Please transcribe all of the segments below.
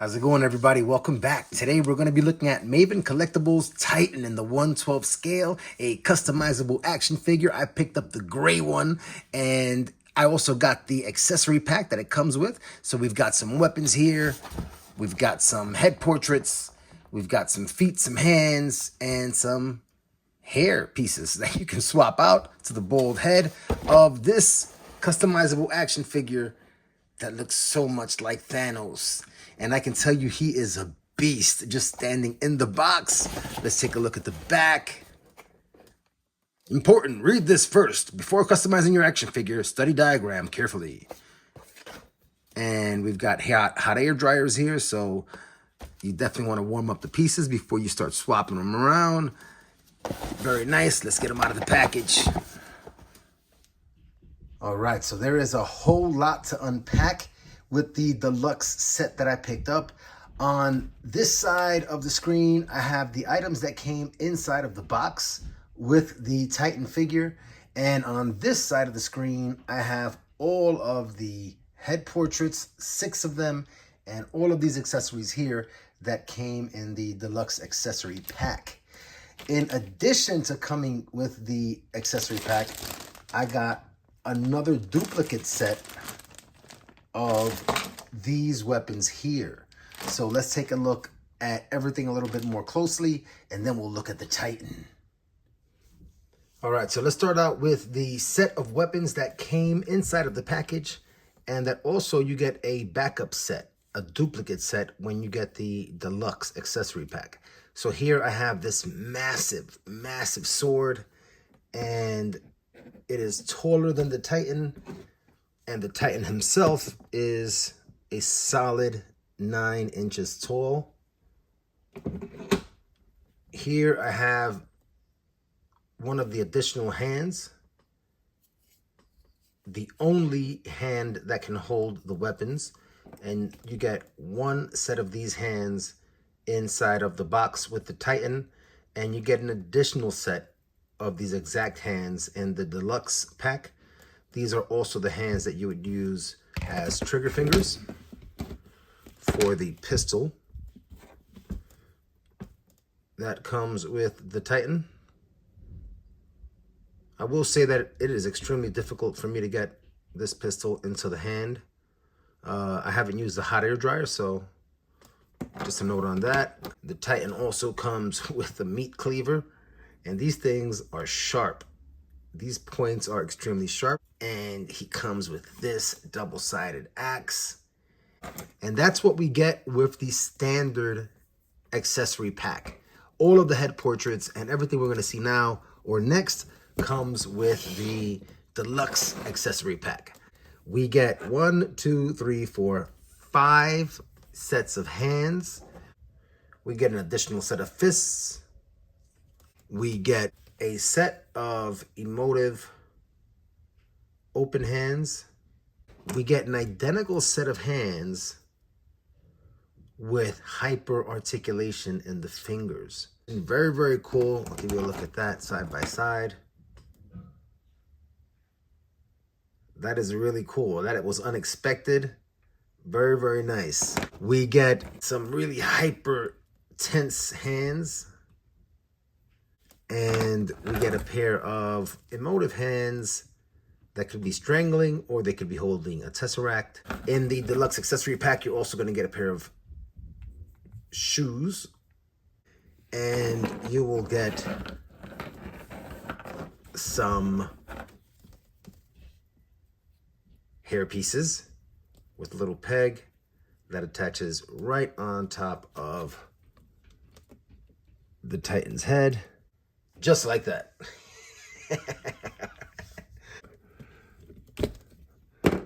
How's it going, everybody? Welcome back. Today we're going to be looking at Maven Collectibles Titan in the 1/12 scale, a customizable action figure. I picked up the gray one, and I also got the accessory pack that it comes with. So we've got some weapons here, we've got some head portraits, we've got some feet, some hands, and some hair pieces that you can swap out to the bald head of this customizable action figure that looks so much like Thanos. And I can tell you he is a beast just standing in the box. Let's take a look at the back. Important, read this first. Before customizing your action figure, study diagram carefully. And we've got hot air dryers here, so you definitely want to warm up the pieces before you start swapping them around. Very nice. Let's get them out of the package. All right, so there is a whole lot to unpack with the deluxe set that I picked up. On this side of the screen, I have the items that came inside of the box with the Titan figure. And on this side of the screen, I have all of the head portraits, 6 of them, and all of these accessories here that came in the deluxe accessory pack. In addition to coming with the accessory pack, I got another duplicate set of these weapons here. So let's take a look at everything a little bit more closely, and then we'll look at the Titan. All right, so let's start out with the set of weapons that came inside of the package, and that also you get a backup set, a duplicate set when you get the deluxe accessory pack. So here I have this massive, massive sword, and it is taller than the Titan, and the Titan himself is a solid 9 inches tall. Here I have one of the additional hands, the only hand that can hold the weapons, and you get one set of these hands inside of the box with the Titan, and you get an additional set of these exact hands in the deluxe pack. These are also the hands that you would use as trigger fingers for the pistol that comes with the Titan. I will say that it is extremely difficult for me to get this pistol into the hand. I haven't used the hot air dryer, so just a note on that. The Titan also comes with the meat cleaver, and these things are sharp. These points are extremely sharp, and he comes with this double-sided axe. And that's what we get with the standard accessory pack. All of the head portraits and everything we're going to see now or next comes with the deluxe accessory pack. We get 5 sets of hands. We get an additional set of fists. We get a set of emotive open hands. We get an identical set of hands with hyper articulation in the fingers. And very, very cool. I'll give you a look at that side by side. That is really cool. That it was unexpected. Very, very nice. We get some really hyper tense hands. And we get a pair of emotive hands that could be strangling, or they could be holding a tesseract. In the deluxe accessory pack, you're also going to get a pair of shoes, and you will get some hair pieces with a little peg that attaches right on top of the Titan's head. Just like that.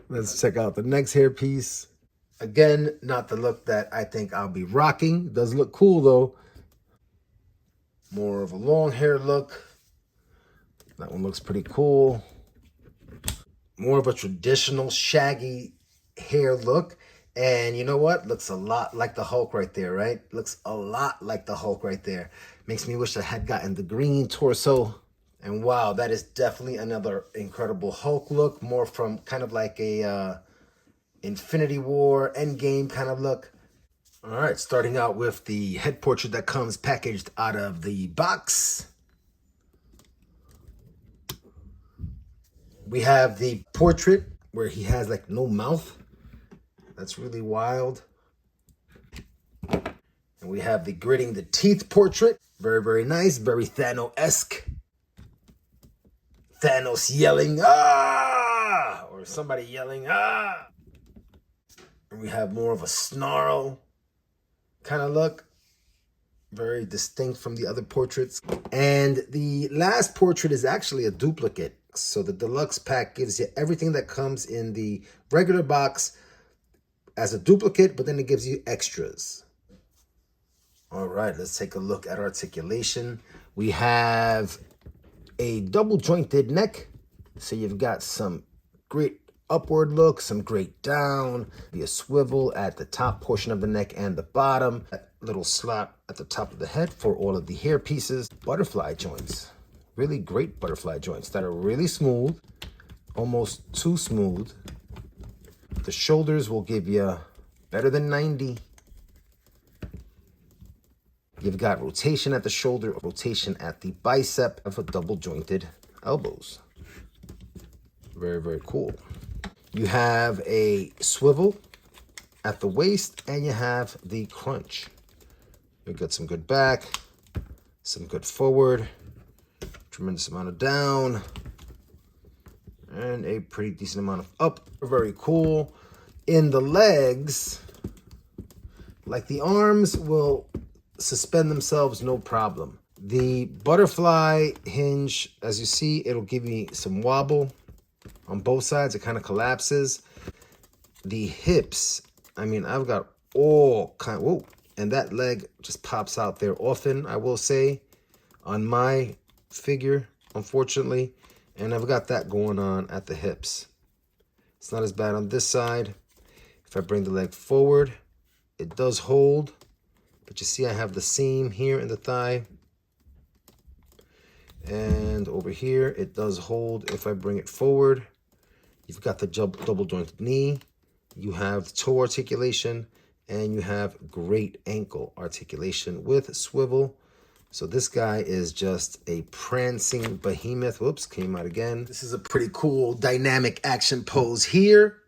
Let's check out the next hair piece. Again, not the look that I think I'll be rocking. Does look cool though. More of a long hair look. That one looks pretty cool. More of a traditional shaggy hair look. And you know what? Looks a lot like the Hulk right there, right? Looks a lot like the Hulk right there. Makes me wish I had gotten the green torso. And wow, that is definitely another incredible Hulk look. More from kind of like a Infinity War Endgame kind of look. All right, starting out with the head portrait that comes packaged out of the box. We have the portrait where he has like no mouth. That's really wild. And we have the gritting the teeth portrait. Very, very nice. Very Thanos-esque. Thanos yelling, ah! Or somebody yelling, ah! And we have more of a snarl kind of look. Very distinct from the other portraits. And the last portrait is actually a duplicate. So the deluxe pack gives you everything that comes in the regular box as a duplicate, but then it gives you extras. All right, let's take a look at articulation. We have a double jointed neck. So you've got some great upward look, some great down, be a swivel at the top portion of the neck and the bottom, a little slot at the top of the head for all of the hair pieces, butterfly joints, really great butterfly joints that are really smooth, almost too smooth. The shoulders will give you better than 90. You've got rotation at the shoulder, rotation at the bicep, and for double jointed elbows. Very, very cool. You have a swivel at the waist, and you have the crunch. You got some good back, some good forward, tremendous amount of down, and a pretty decent amount of up. Very cool. In the legs, like the arms will suspend themselves no problem. The butterfly hinge, as you see, it'll give me some wobble on both sides. It kind of collapses. The hips, I mean, I've got all kind, whoa, and that leg just pops out there often, I will say, on my figure, unfortunately. And I've got that going on at the hips. It's not as bad on this side. If I bring the leg forward, it does hold. But you see I have the seam here in the thigh. And over here, it does hold if I bring it forward. You've got the double jointed knee. You have toe articulation. And you have great ankle articulation with swivel. So this guy is just a prancing behemoth. Whoops, came out again. This is a pretty cool dynamic action pose here.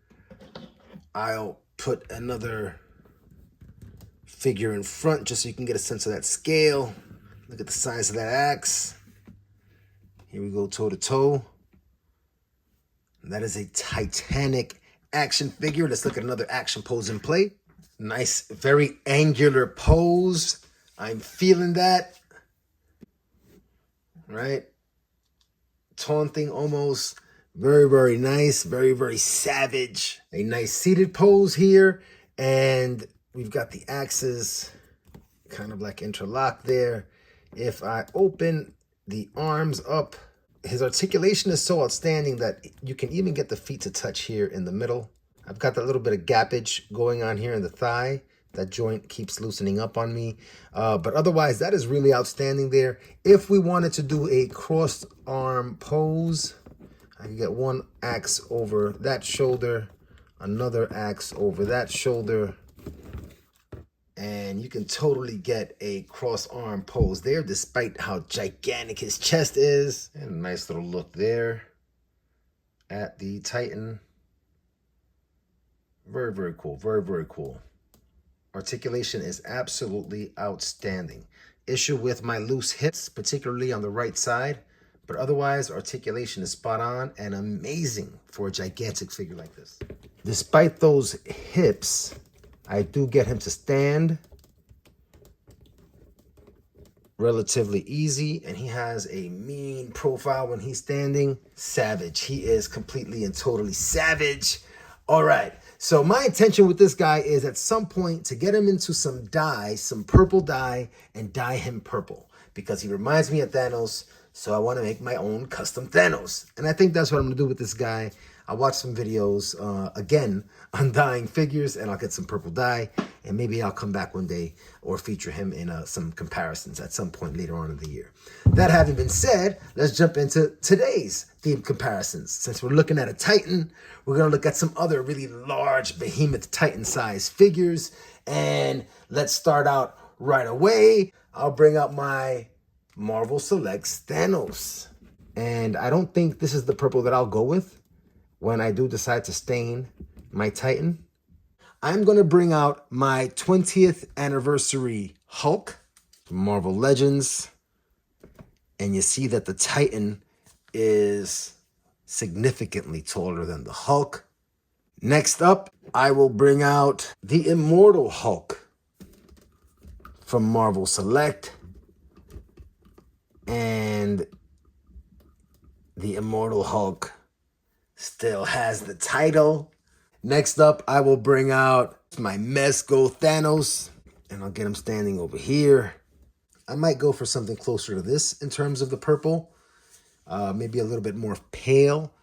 I'll put another figure in front just so you can get a sense of that scale. Look at the size of that axe. Here we go, toe to toe. And that is a Titanic action figure. Let's look at another action pose in play. Nice, very angular pose. I'm feeling that. Right? Taunting almost. Very, very nice. Very, very savage. A nice seated pose here. And we've got the axes kind of like interlocked there. If I open the arms up, his articulation is so outstanding that you can even get the feet to touch here in the middle. I've got that little bit of gappage going on here in the thigh. That joint keeps loosening up on me. But otherwise, that is really outstanding there. If we wanted to do a crossed arm pose, I can get one axe over that shoulder, another axe over that shoulder, and you can totally get a cross arm pose there, despite how gigantic his chest is. And a nice little look there at the Titan. Very, very cool. Very, very cool. Articulation is absolutely outstanding. Issue with my loose hips, particularly on the right side. But otherwise, articulation is spot on and amazing for a gigantic figure like this. Despite those hips, I do get him to stand relatively easy, and he has a mean profile when he's standing. Savage. He is completely and totally savage. All right, so my intention with this guy is at some point to get him into some dye, some purple dye, and dye him purple because he reminds me of Thanos, so I want to make my own custom Thanos. And I think that's what I'm going to do with this guy. I'll watch some videos, again, on dyeing figures, and I'll get some purple dye, and maybe I'll come back one day or feature him in some comparisons at some point later on in the year. That having been said, let's jump into today's theme comparisons. Since we're looking at a Titan, we're going to look at some other really large behemoth Titan size figures. And let's start out right away. I'll bring up my Marvel Selects Thanos. And I don't think this is the purple that I'll go with when I do decide to stain my Titan. I'm going to bring out my 20th anniversary Hulk from Marvel Legends. And you see that the Titan is significantly taller than the Hulk. Next up, I will bring out the Immortal Hulk from Marvel Select. And the Immortal Hulk still has the title. Next up, I will bring out my Mezco Thanos, and I'll get him standing over here. I might go for something closer to this in terms of the purple. Maybe a little bit more pale,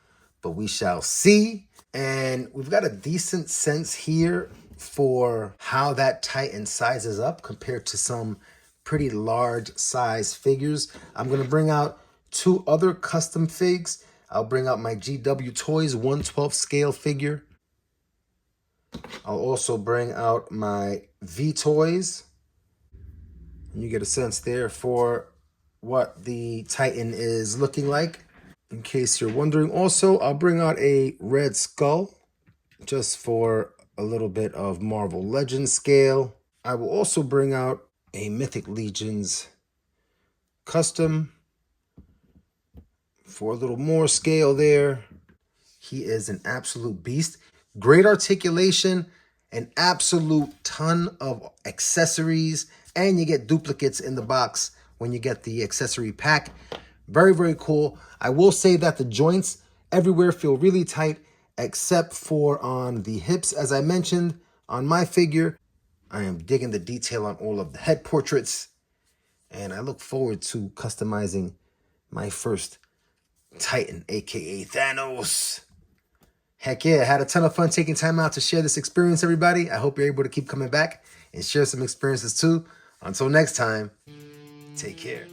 but we shall see. And we've got a decent sense here for how that Titan sizes up compared to some pretty large size figures. I'm going to bring out two other custom figs. I'll bring out my GW Toys 1/12 scale figure. I'll also bring out my V-Toys. You get a sense there for what the Titan is looking like. In case you're wondering, also, I'll bring out a Red Skull just for a little bit of Marvel Legends scale. I will also bring out a Mythic Legions custom for a little more scale there. He is an absolute beast. Great articulation, an absolute ton of accessories, and you get duplicates in the box when you get the accessory pack. Very, very cool. I will say that the joints everywhere feel really tight, except for on the hips. As I mentioned, on my figure, I am digging the detail on all of the head portraits, and I look forward to customizing my first Titan, aka Thanos. Heck yeah, I had a ton of fun taking time out to share this experience, everybody. I hope you're able to keep coming back and share some experiences too. Until next time, take care.